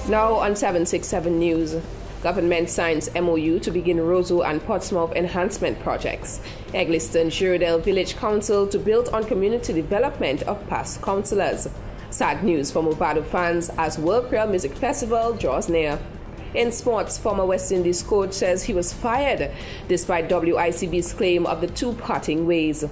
Now on 767 News. Government signs MOU to begin Roseau and Portsmouth enhancement projects. Egliston Sherrill Village Council to build on community development of past councillors. Sad news for Movado fans as World Creole Music Festival draws near. In sports, former West Indies coach says he was fired despite WICB's claim of the two parting ways.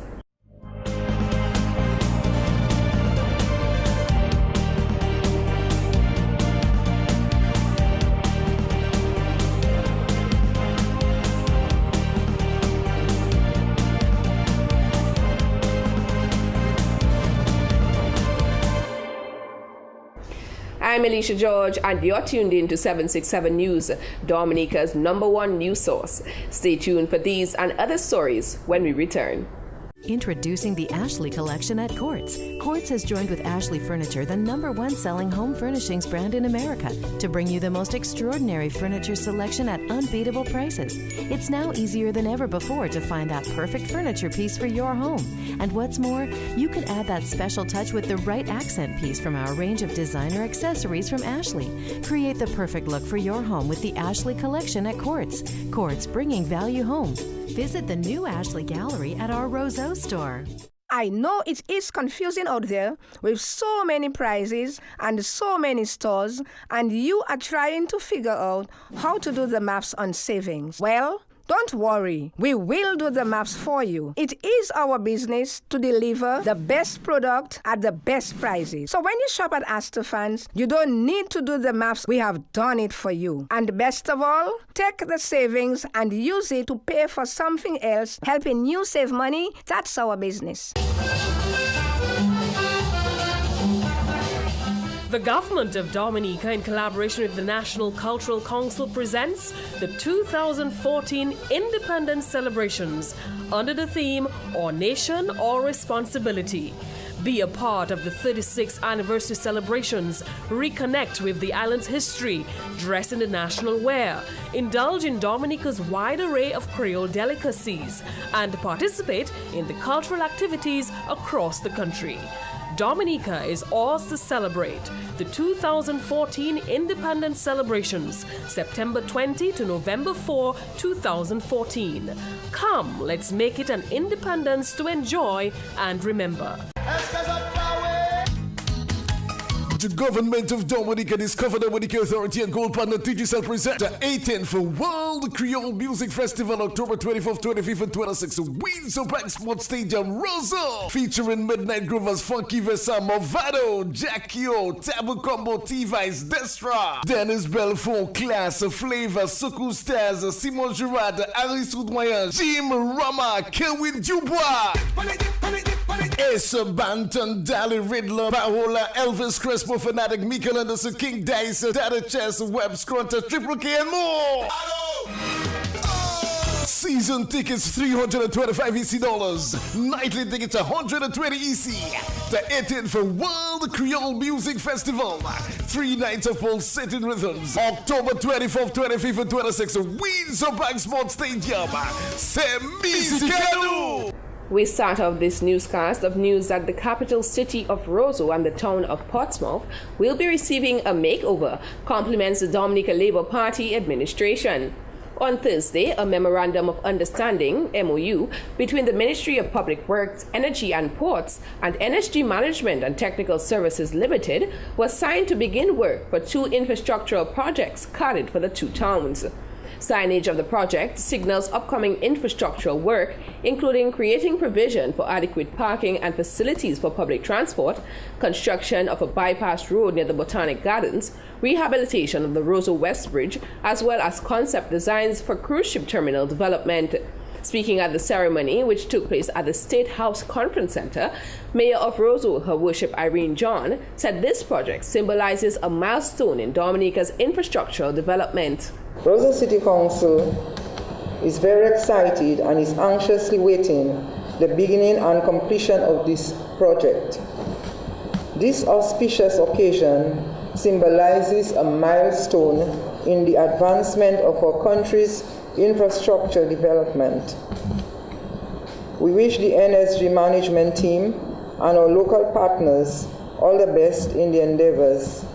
I'm Alicia George, and you're tuned in to 767 News, Dominica's #1 news source. Stay tuned for these and other stories when we return. Introducing the Ashley Collection at Quartz. Quartz has joined with Ashley Furniture, the #1 selling home furnishings brand in America, to bring you the most extraordinary furniture selection at unbeatable prices. It's now easier than ever before to find that perfect furniture piece for your home. And what's more, you can add that special touch with the right accent piece from our range of designer accessories from Ashley. Create the perfect look for your home with the Ashley Collection at Quartz. Quartz, bringing value home. Visit the new Ashley Gallery at our Roseau store. I know it is confusing out there with so many prices and so many stores, and you are trying to figure out how to do the maths on savings. Well, don't worry, we will do the maths for you. It is our business to deliver the best product at the best prices. So when you shop at Astor Fans, you don't need to do the maths. We have done it for you. And best of all, take the savings and use it to pay for something else, helping you save money. That's our business. The government of Dominica, in collaboration with the National Cultural Council, presents the 2014 Independence Celebrations under the theme, Our Nation, Our Responsibility. Be a part of the 36th anniversary celebrations. Reconnect with the island's history. Dress in the national wear. Indulge in Dominica's wide array of Creole delicacies. And participate in the cultural activities across the country. Dominica is ours to celebrate. The 2014 Independence Celebrations, September 20 to November 4, 2014. Come, let's make it an independence to enjoy and remember. The government of Dominica, Discover Dominica Authority and Gold Partner Digicel present the 18th World Creole Music Festival, October 24th, 25th, and 26th, Windsor Bank Sports Stadium, Roseau, featuring Midnight Groovers, Funky Versa, Movado, Jackie O, Tabu Combo, T-Vice, Destra, Dennis Belfort, Class, Flavor, Soku Stars, Simon Girard, Aris Oudmoyen, Jim Rama, Kelvin Dubois, Ace Banton, Dali Riddler, Paola, Elvis Crespo, Fanatic, Michael Anderson, King Dice, Data Chess, Web Scrunter, Triple K, and more. Season tickets $325 EC dollars. Nightly tickets $120 EC. The 18th World Creole Music Festival. 3 nights of pulsating rhythms. October 24th, 25th, and 26th. Windsor Bank Sports Stadium. C'est Musicano. We start off this newscast of news that the capital city of Roseau and the town of Portsmouth will be receiving a makeover, compliments the Dominica Labour Party administration. On Thursday, a Memorandum of Understanding, MOU, between the Ministry of Public Works, Energy and Ports and NSG Management and Technical Services Limited was signed to begin work for 2 infrastructural projects carried for the 2 towns. Signage of the project signals upcoming infrastructural work, including creating provision for adequate parking and facilities for public transport, construction of a bypass road near the Botanic Gardens, rehabilitation of the Roseau West Bridge, as well as concept designs for cruise ship terminal development. Speaking at the ceremony, which took place at the State House Conference Center, Mayor of Roseau, Her Worship Irene John, said this project symbolizes a milestone in Dominica's infrastructural development. Roseau City Council is very excited and is anxiously waiting the beginning and completion of this project. This auspicious occasion symbolizes a milestone in the advancement of our country's infrastructure development. We wish the NSG management team and our local partners all the best in the endeavors.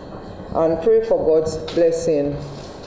and pray for God's blessing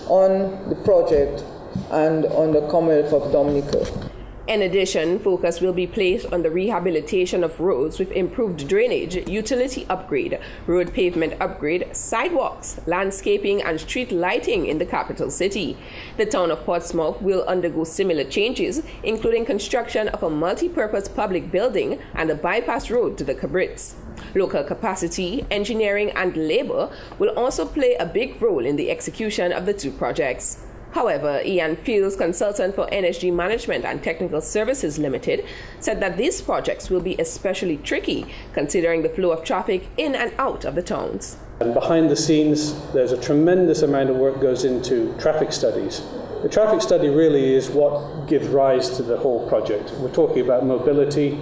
on the project and on the Commonwealth of Dominica. In addition, focus will be placed on the rehabilitation of roads with improved drainage, utility upgrade, road pavement upgrade, sidewalks, landscaping, and street lighting in the capital city. The town of Portsmouth will undergo similar changes, including construction of a multi-purpose public building and a bypass road to the Cabrits. Local capacity, engineering, and labor will also play a big role in the execution of the two projects. However, Ian Fields, consultant for NSG Management and Technical Services Limited, said that these projects will be especially tricky considering the flow of traffic in and out of the towns. And behind the scenes, there's a tremendous amount of work goes into traffic studies. The traffic study really is what gives rise to the whole project. We're talking about mobility,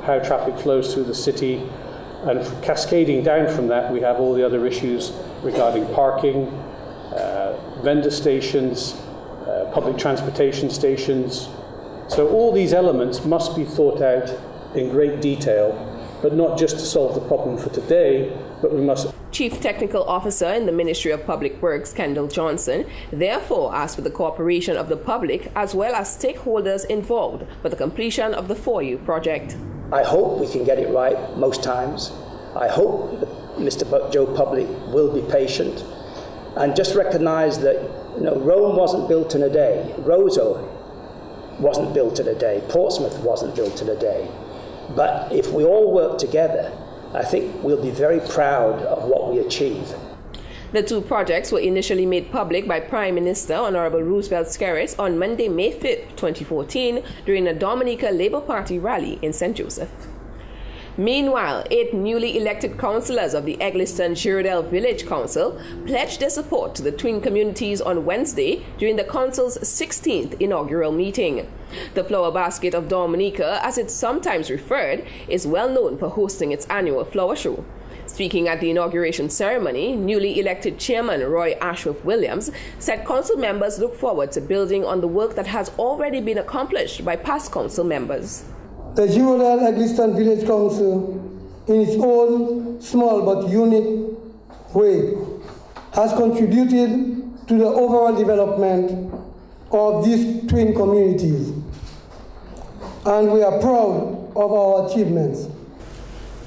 how traffic flows through the city, and cascading down from that, we have all the other issues regarding parking, vendor stations, public transportation stations. So all these elements must be thought out in great detail, but not just to solve the problem for today, but we must. Chief Technical Officer in the Ministry of Public Works, Kendall Johnson, therefore asked for the cooperation of the public as well as stakeholders involved for the completion of the 4U project. I hope we can get it right most times. I hope that Mr. Joe Public will be patient and just recognize that Rome wasn't built in a day. Roseau wasn't built in a day. Portsmouth wasn't built in a day. But if we all work together, I think we'll be very proud of what we achieve. The two projects were initially made public by Prime Minister Honorable Roosevelt Skerrit on Monday, May 5, 2014, during a Dominica Labour Party rally in St. Joseph. Meanwhile, 8 newly elected councillors of the Eglinton-Girardel Village Council pledged their support to the twin communities on Wednesday during the council's 16th inaugural meeting. The Flower Basket of Dominica, as it's sometimes referred, is well known for hosting its annual flower show. Speaking at the inauguration ceremony, newly elected Chairman Roy Ashworth Williams said council members look forward to building on the work that has already been accomplished by past council members. The Girardel Eglinton Village Council, in its own small but unique way, has contributed to the overall development of these twin communities, and we are proud of our achievements.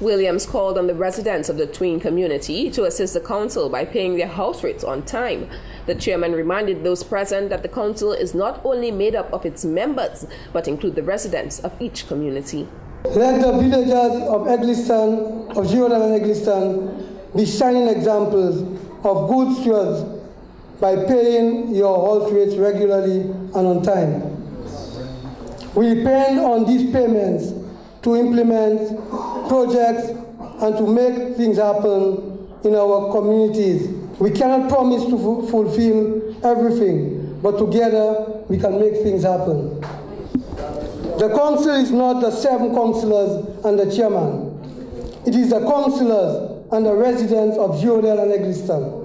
Williams called on the residents of the twin community to assist the council by paying their house rates on time. The chairman reminded those present that the council is not only made up of its members, but include the residents of each community. Let the villagers of Eglinton, of Girardel and Eglinton, be shining examples of good stewards by paying your house rates regularly and on time. We depend on these payments to implement projects and to make things happen in our communities. We cannot promise to fulfill everything, but together we can make things happen. The council is not the 7 councillors and the chairman. It is the councillors and the residents of Girardel and Eglinton.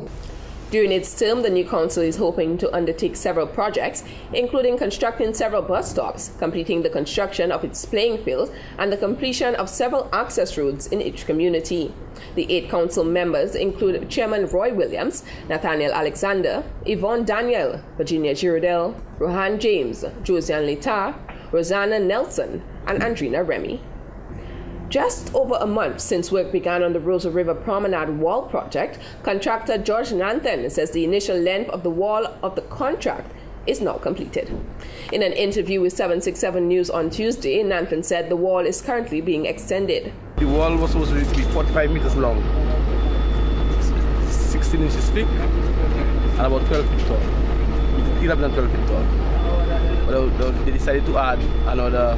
During its term, the new council is hoping to undertake several projects, including constructing several bus stops, completing the construction of its playing field, and the completion of several access roads in each community. The 8 council members include Chairman Roy Williams, Nathaniel Alexander, Yvonne Daniel, Virginia Girardel, Rohan James, Josiane Lita, Rosanna Nelson, and Andrina Remy. Just over a month since work began on the Roseau River Promenade Wall project, contractor George Nanthan says the initial length of the wall of the contract is now completed. In an interview with 767 News on Tuesday, Nanthan said the wall is currently being extended. The wall was supposed to be 45 meters long, 16 inches thick, and about 12 feet tall. 11 and 12 feet tall. But they decided to add another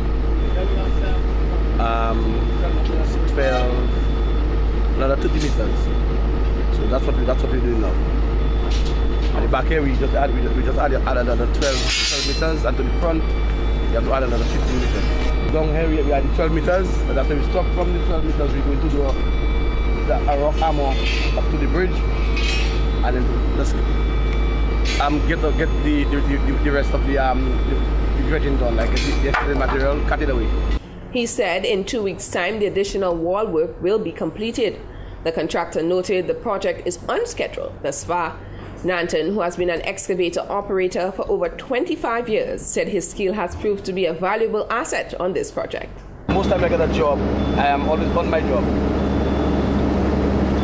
30 meters. So that's what we're doing now. At the back here, we just add another 12 meters, and to the front, we have to add another 15 meters. Down here, we add 12 meters, and after we stop from the 12 meters, we're going to do a rock armor up to the bridge, and then just get the rest of the dredging done, like the material, cut it away. He said in 2 weeks' time, the additional wall work will be completed. The contractor noted the project is on schedule thus far. Nanton, who has been an excavator operator for over 25 years, said his skill has proved to be a valuable asset on this project. Most time I get a job, I am always on my job.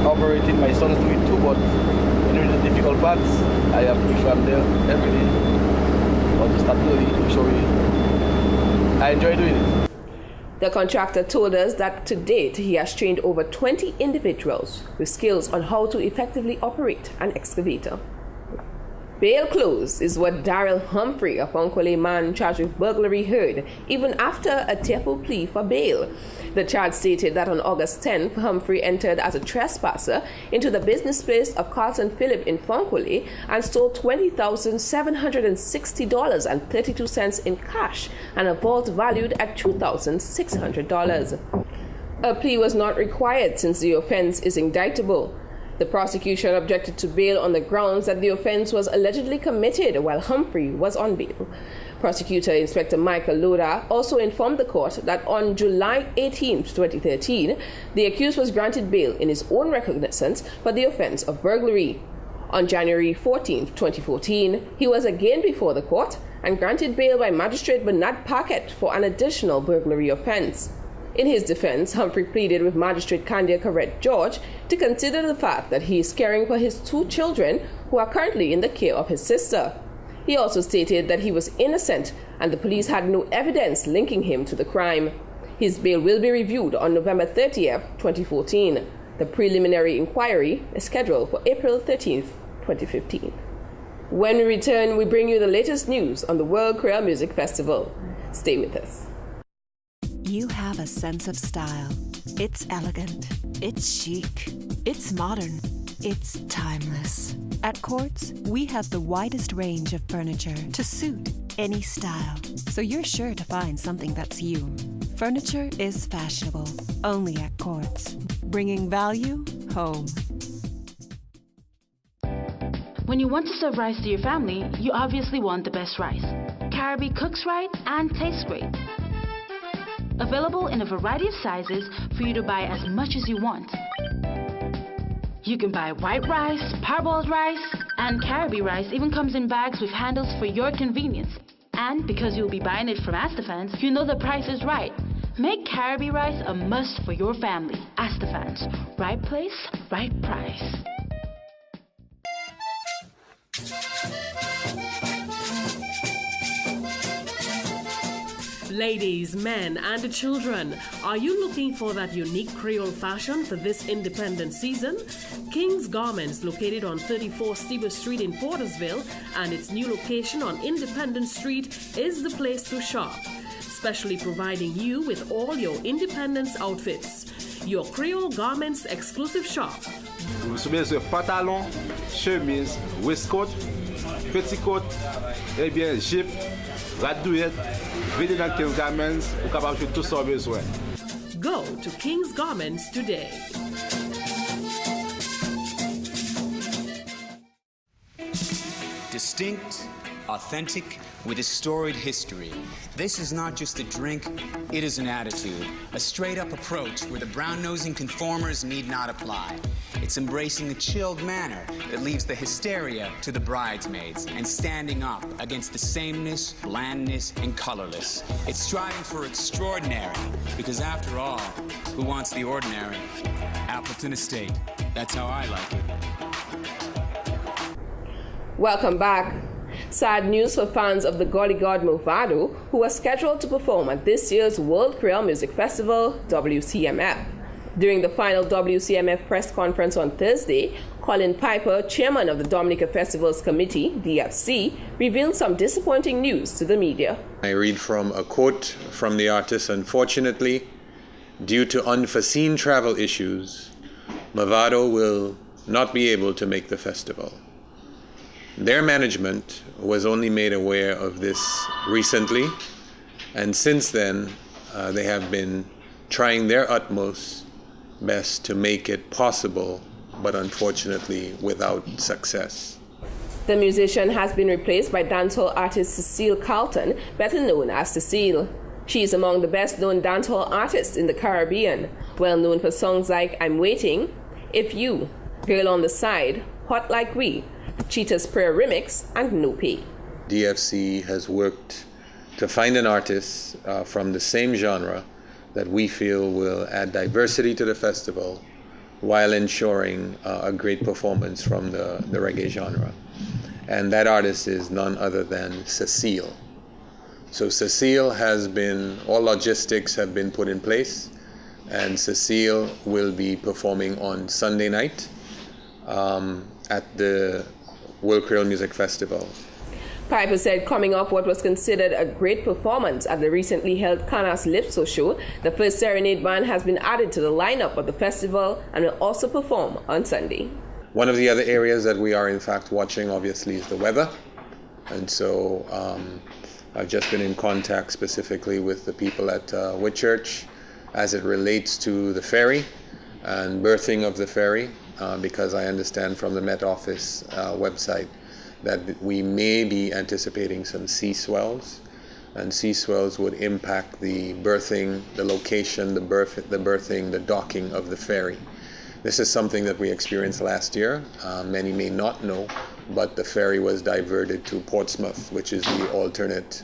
Operating, my son is doing too, but in the difficult parts, I have to make sure I'm there every day. But to start early, to show me, I enjoy doing it. The contractor told us that to date he has trained over 20 individuals with skills on how to effectively operate an excavator. Bail closed is what Daryl Humphrey, a Fonkwale man charged with burglary, heard, even after a tearful plea for bail. The charge stated that on August 10th, Humphrey entered as a trespasser into the business place of Carlton Phillip in Fonkwale and stole $20,760.32 in cash and a vault valued at $2,600. A plea was not required since the offense is indictable. The prosecution objected to bail on the grounds that the offense was allegedly committed while Humphrey was on bail. Prosecutor Inspector Michael Loda also informed the court that on July 18, 2013, the accused was granted bail in his own recognizance for the offense of burglary. On January 14, 2014, he was again before the court and granted bail by Magistrate Bernard Paquette for an additional burglary offense. In his defense, Humphrey pleaded with Magistrate Candia Correct George to consider the fact that he is caring for his 2 children who are currently in the care of his sister. He also stated that he was innocent and the police had no evidence linking him to the crime. His bail will be reviewed on November 30th, 2014. The preliminary inquiry is scheduled for April 13th, 2015. When we return, we bring you the latest news on the World Creole Music Festival. Stay with us. You have a sense of style. It's elegant. It's chic. It's modern. It's timeless. At Quartz, we have the widest range of furniture to suit any style, so you're sure to find something that's you. Furniture is fashionable, only at Quartz, bringing value home. When you want to serve rice to your family, you obviously want the best rice. Caribbean cooks right and tastes great. Available in a variety of sizes for you to buy as much as you want. You can buy white rice, parboiled rice, and Caribbean rice even comes in bags with handles for your convenience. And because you'll be buying it from Astafans, you know the price is right. Make Caribbean rice a must for your family. Astafans, right place, right price. Ladies, men, and children, are you looking for that unique Creole fashion for this independent season? King's Garments, located on 34 Stieber Street in Portersville, and its new location on Independence Street is the place to shop, specially providing you with all your independence outfits. Your Creole Garments exclusive shop. Vous souvenez de pantalon, chemise, waistcoat, petticoat, eh bien, jupe, radouette, venez dans King's Garments pour capable faire tout ça besoin. Go to King's Garments today. Distinct, authentic, with a storied history. This is not just a drink, it is an attitude. A straight-up approach where the brown-nosing conformers need not apply. It's embracing a chilled manner that leaves the hysteria to the bridesmaids and standing up against the sameness, blandness, and colorless. It's striving for extraordinary, because after all, who wants the ordinary? Appleton Estate. That's how I like it. Welcome back. Sad news for fans of the Golly God Movado, who are scheduled to perform at this year's World Creole Music Festival, WCMF. During the final WCMF press conference on Thursday, Colin Piper, chairman of the Dominica Festivals Committee, DFC, revealed some disappointing news to the media. I read from a quote from the artist: "Unfortunately, due to unforeseen travel issues, Movado will not be able to make the festival." Their management was only made aware of this recently, and since then they have been trying their utmost best to make it possible, but unfortunately without success. The musician has been replaced by dancehall artist Cecile Carlton, better known as Cecile. She is among the best-known dancehall artists in the Caribbean, well known for songs like I'm Waiting, If You, Girl on the Side, Hot Like We, Cheetah's Prayer Remix, and No Pay. DFC has worked to find an artist from the same genre that we feel will add diversity to the festival while ensuring a great performance from the reggae genre. And that artist is none other than Cecile. So Cecile has been, all logistics have been put in place, and Cecile will be performing on Sunday night at the World Creole Music Festival. Piper said coming off what was considered a great performance at the recently held Canas Lipso show, the first Serenade band has been added to the lineup of the festival and will also perform on Sunday. One of the other areas that we are in fact watching obviously is the weather. And so I've just been in contact specifically with the people at Whitchurch as it relates to the ferry and berthing of the ferry, because I understand from the Met Office website that we may be anticipating some sea swells, and sea swells would impact the berthing, the location, the berthing, the docking of the ferry. This is something that we experienced last year. Many may not know, but the ferry was diverted to Portsmouth, which is the alternate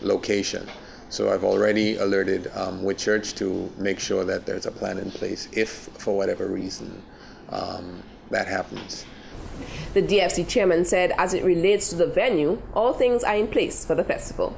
location. So I've already alerted Whitchurch to make sure that there's a plan in place if, for whatever reason, that happens. The DFC chairman said as it relates to the venue, all things are in place for the festival.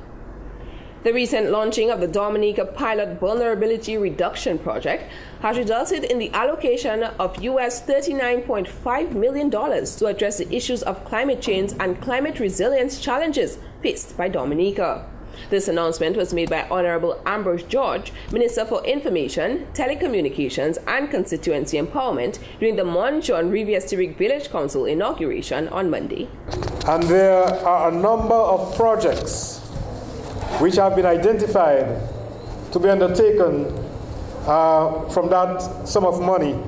The recent launching of the Dominica Pilot Vulnerability Reduction Project has resulted in the allocation of US $39.5 million to address the issues of climate change and climate resilience challenges faced by Dominica. This announcement was made by Honorable Ambrose George, Minister for Information, Telecommunications and Constituency Empowerment during the Mont John Riviere Civic Village Council inauguration on Monday. And there are a number of projects which have been identified to be undertaken from that sum of money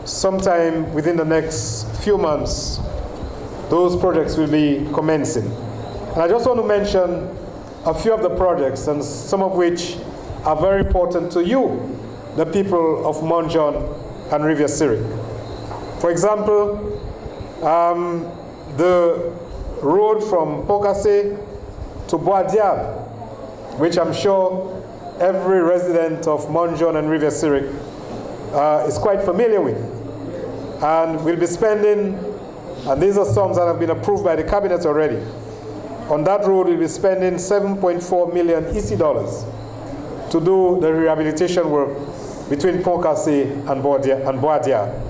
sometime within the next few months. Those projects will be commencing. And I just want to mention a few of the projects, and some of which are very important to you, the people of Mont John and Riviere Civic. For example, the road from Pokase to Bois Diable, which I'm sure every resident of Mont John and Riviere Civic is quite familiar with. And we'll be spending, and these are sums that have been approved by the cabinet already. On that road, we'll be spending 7.4 million EC dollars to do the rehabilitation work between Pokase and Bois Diable.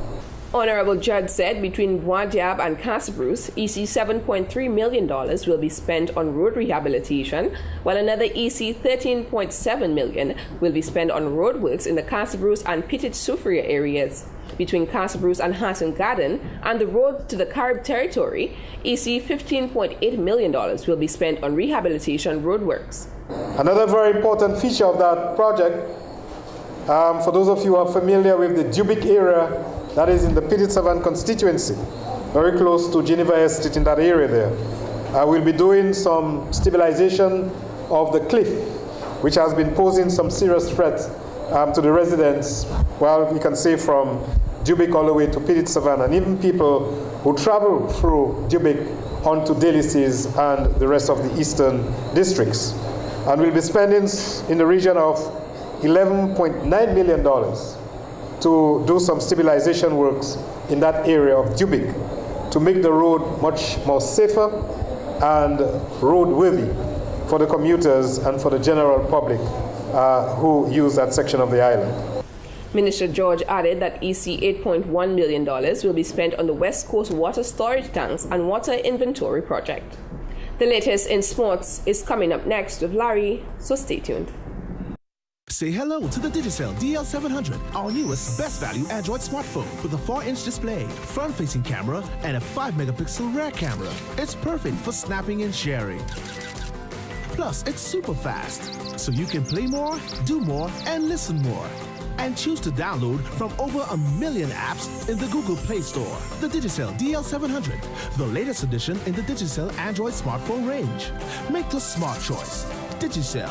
Honorable Judd said between Bois Diable and Casabrousse, EC $7.3 million will be spent on road rehabilitation, while another EC $13.7 million will be spent on roadworks in the Casabrousse and Petite Soufrière areas. Between Casabrousse and Hatton Garden and the road to the Carib territory, EC $15.8 million will be spent on rehabilitation roadworks. Another very important feature of that project, for those of you who are familiar with the Dubic area, that is in the Petite Savane constituency, very close to Geneva Estate in that area there. We'll be doing some stabilization of the cliff, which has been posing some serious threats to the residents, well, you can say from Dubic all the way to Petite Savane, and even people who travel through Dubic onto Délices and the rest of the eastern districts. And we'll be spending in the region of $11.9 million to do some stabilization works in that area of Dubic to make the road much more safer and roadworthy for the commuters and for the general public who use that section of the island. Minister George added that EC $8.1 million will be spent on the West Coast water storage tanks and water inventory project. The latest in sports is coming up next with Larry, so stay tuned. Say hello to the Digicel DL700, our newest best value Android smartphone with a 4-inch display, front-facing camera, and a 5-megapixel rear camera. It's perfect for snapping and sharing. Plus, it's super fast, so you can play more, do more, and listen more. And choose to download from over 1 million apps in the Google Play Store. The Digicel DL700, the latest addition in the Digicel Android smartphone range. Make the smart choice. Digicel.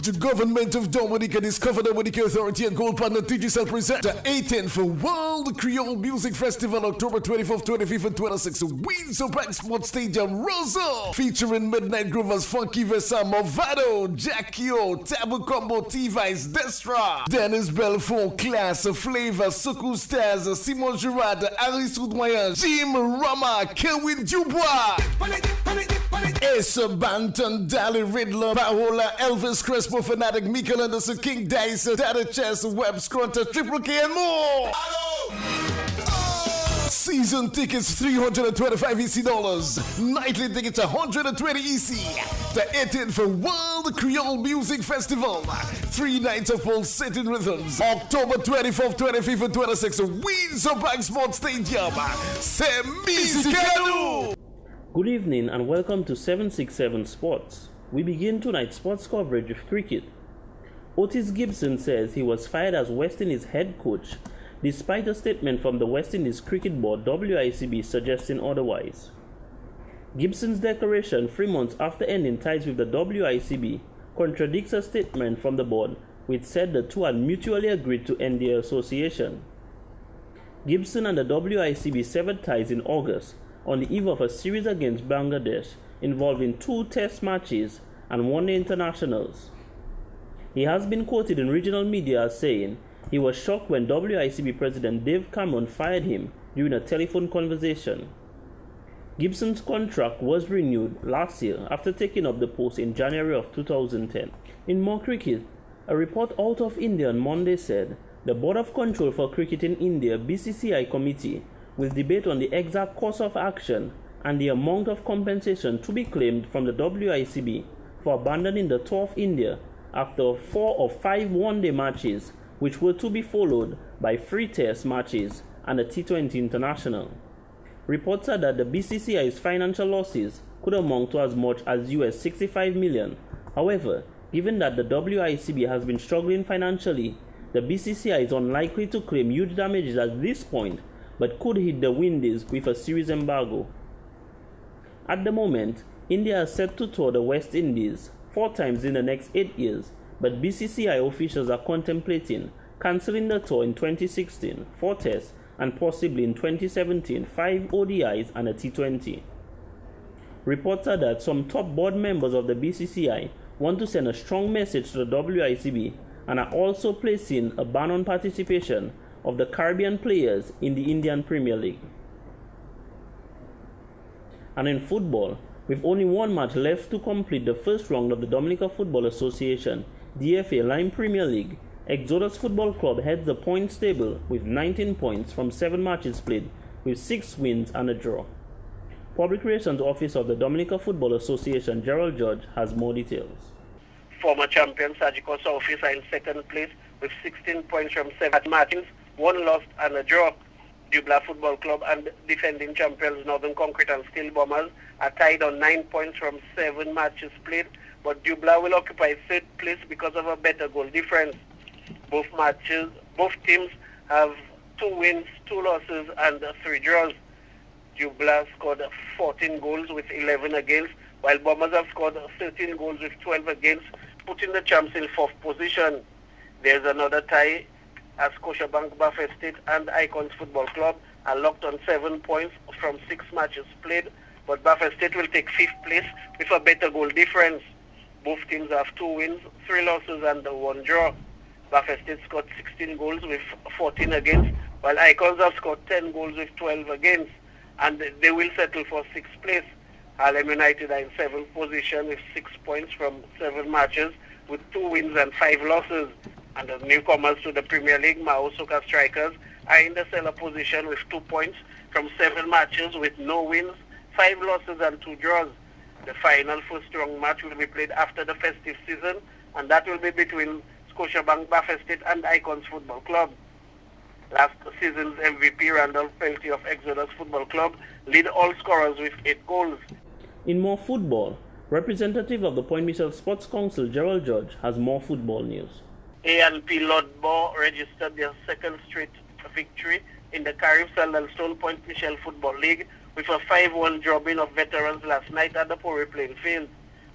The government of Dominica, Discover Dominica Authority and Gold Partner Digicel present the 18th World Creole Music Festival, October 24th, 25th, and 26th, Windsor Bank Sports Stadium, Roseau, featuring Midnight Groovers, Funky Versa, Movado, Jackio, Tabu Combo, T-Vice, Destra, Dennis Belfort, Class, Flavor, Suku Stars, Simon Girard, Harry Soudoyen, Jim Rama, Kelvin Dubois, Ace Banton, Dali Riddler, Paola, Elvis Crespo, Fanatic, Michael Anderson, King Dice, Data Chess, Web Scrunter, Triple K, and more. Season tickets $325 EC dollars. Nightly tickets $120 EC. The 18th World Creole Music Festival. 3 nights of pulsating rhythms. October 24th, 25th, and 26th. Windsor Bank Sports Stadium. C'est Musicano. Good evening and welcome to 767 Sports. We begin tonight's sports coverage with cricket. Otis Gibson says he was fired as West Indies head coach, despite a statement from the West Indies Cricket Board WICB suggesting otherwise. Gibson's declaration 3 months after ending ties with the WICB contradicts a statement from the board which said the two had mutually agreed to end their association. Gibson and the WICB severed ties in August on the eve of a series against Bangladesh involving 2 test matches and 1-day internationals. He has been quoted in regional media as saying he was shocked when WICB President Dave Cameron fired him during a telephone conversation. Gibson's contract was renewed last year after taking up the post in January of 2010. In more cricket, a report out of India on Monday said the Board of Control for Cricket in India BCCI committee will debate on the exact course of action and the amount of compensation to be claimed from the WICB for abandoning the tour of India after 4 or 5 one-day matches, which were to be followed by 3 test matches and a T20 international. Reports are that the BCCI's financial losses could amount to as much as $65 million. However, given that the WICB has been struggling financially, the BCCI is unlikely to claim huge damages at this point, but could hit the Windies with a series embargo. At the moment, India is set to tour the West Indies 4 times in the next 8 years, but BCCI officials are contemplating cancelling the tour in 2016, 4 tests, and possibly in 2017, 5 ODIs and a T20. Reports are that some top board members of the BCCI want to send a strong message to the WICB and are also placing a ban on participation of the Caribbean players in the Indian Premier League. And in football, with only 1 match left to complete the first round of the Dominica Football Association DFA Lime Premier League, Exodus Football Club heads the points table with 19 points from 7 matches played, with 6 wins and a draw. Public Relations Officer of the Dominica Football Association, Gerald Judge, has more details. Former champion Surgical Southeast are in second place with 16 points from 7 matches, 1 loss and a draw. Dubla Football Club and defending champions Northern Concrete and Steel Bombers are tied on 9 points from 7 matches played, but Dubla will occupy 3rd place because of a better goal difference. Both teams have 2 wins, 2 losses and 3 draws. Dubla scored 14 goals with 11 against, while Bombers have scored 13 goals with 12 against, putting the champs in 4th position. There's another tie as Scotiabank Buffet State and Icons Football Club are locked on 7 points from 6 matches played, but Buffet State will take 5th place with a better goal difference. Both teams have 2 wins, 3 losses and 1 draw. Buffet State scored 16 goals with 14 against, while Icons have scored 10 goals with 12 against, and they will settle for 6th place. Harlem United are in 7th position with 6 points from 7 matches with 2 wins and 5 losses. And the newcomers to the Premier League, Mao Soka Strikers, are in the cellar position with 2 points from 7 matches with no wins, 5 losses and 2 draws. The final first round match will be played after the festive season, and that will be between Scotiabank Buffet State and Icons Football Club. Last season's MVP, Randolph Pelty of Exodus Football Club, lead all scorers with 8 goals. In more football, representative of the Point Michel Sports Council, Gerald Judge, has more football news. A&P Lodbor registered their 2nd straight victory in the Carib Sandalstone Point Michel Football League with a 5-1 drubbing of veterans last night at the Pori playing field.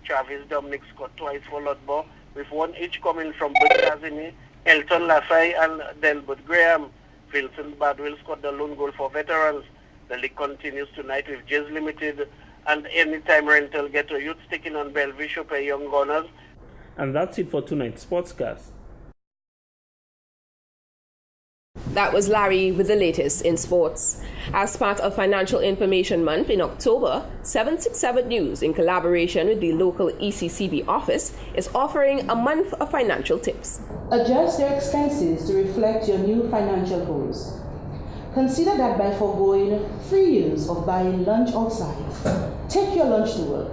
Travis Dominic scored twice for Lodbor, with one each coming from Bud Kazimi, Elton Lasai and Delbert Graham. Vincent Badwell scored the lone goal for veterans. The league continues tonight with Jays Limited and Anytime Rental Ghetto Youth taking on Bellevue Chopin Young Gunners. And that's it for tonight's Sportscast. That was Larry with the latest in sports. As part of Financial Information Month in October, 767 News, in collaboration with the local ECCB office, is offering a month of financial tips. Adjust your expenses to reflect your new financial goals. Consider that by foregoing 3 years of buying lunch outside, take your lunch to work.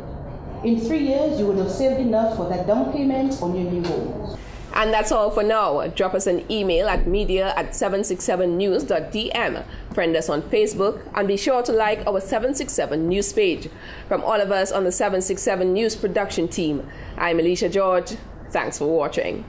In 3 years, you would have saved enough for that down payment on your new home. And that's all for now. Drop us an email at media@767news.dm. Friend us on Facebook and be sure to like our 767 News page. From all of us on the 767 News production team, I'm Alicia George. Thanks for watching.